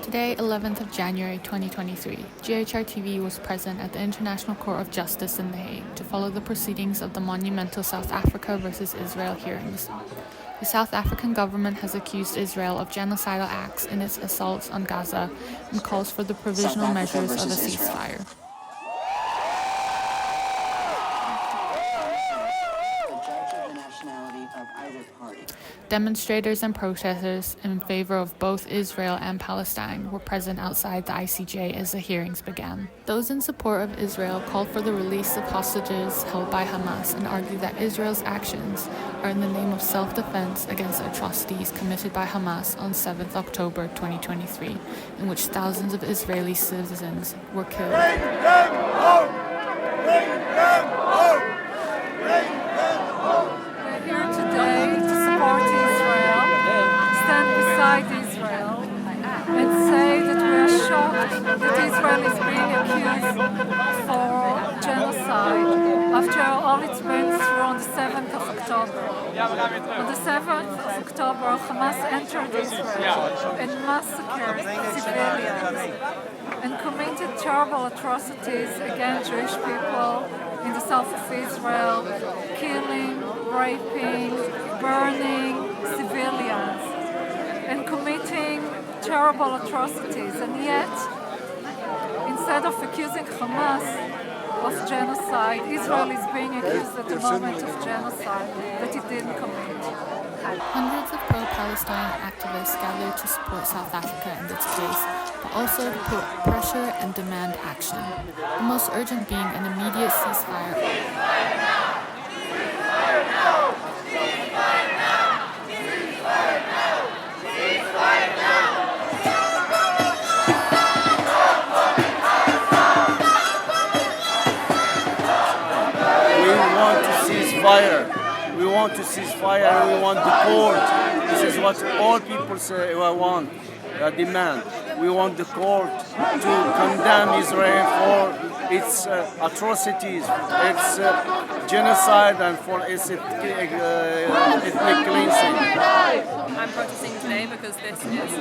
Today, 11th of January 2023, GHRTV was present at the International Court of Justice in The Hague to follow the proceedings of the monumental South Africa versus Israel hearings. The South African government has accused Israel of genocidal acts in its assaults on Gaza and calls for the provisional measures of a ceasefire. Demonstrators and protesters in favor of both Israel and Palestine were present outside the ICJ as the hearings began. Those in support of Israel called for the release of hostages held by Hamas and argued that Israel's actions are in the name of self-defense against the atrocities committed by Hamas on 7th October 2023, in which thousands of Israeli citizens were killed. Bring them home! Bring them home! Bring them home! We're here today to support Israel, stand beside Israel, and say that we are shocked that Israel is being accused for genocide after all it's been through on the 7th of October. On the 7th of October, Hamas entered Israel and massacred civilians and committed terrible atrocities against Jewish people in the south of Israel, killing, raping, burning civilians, and committing terrible atrocities. And yet, instead of accusing Hamas of genocide, Israel is being accused at the moment of genocide that it didn't commit. Hundreds of pro-Palestine activists gathered to support South Africa in this case, but also to put pressure and demand action. The most urgent being an immediate ceasefire. We want to cease fire and we want the court. This is what all people say want, demand. We want the court to condemn Israel for its atrocities, its genocide, and for its ethnic cleansing. I'm protesting today because this is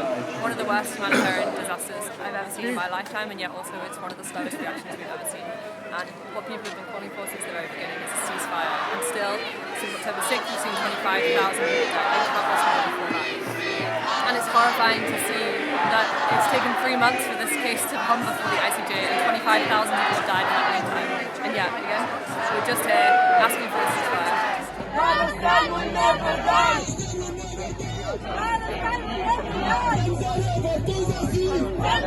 one of the worst humanitarian disasters I've ever seen in my lifetime, and yet also it's one of the slowest reactions we've ever seen. And what people have been calling for since the very beginning is a ceasefire. And still, since October 6th, we've seen 25,000 people die, countless more before that. And it's horrifying to see that it's taken 3 months for this case to come before the ICJ, and 25,000 people have died in that meantime. And yet, again, we're just here asking for a ceasefire. Palestine will never die! Palestine will never die!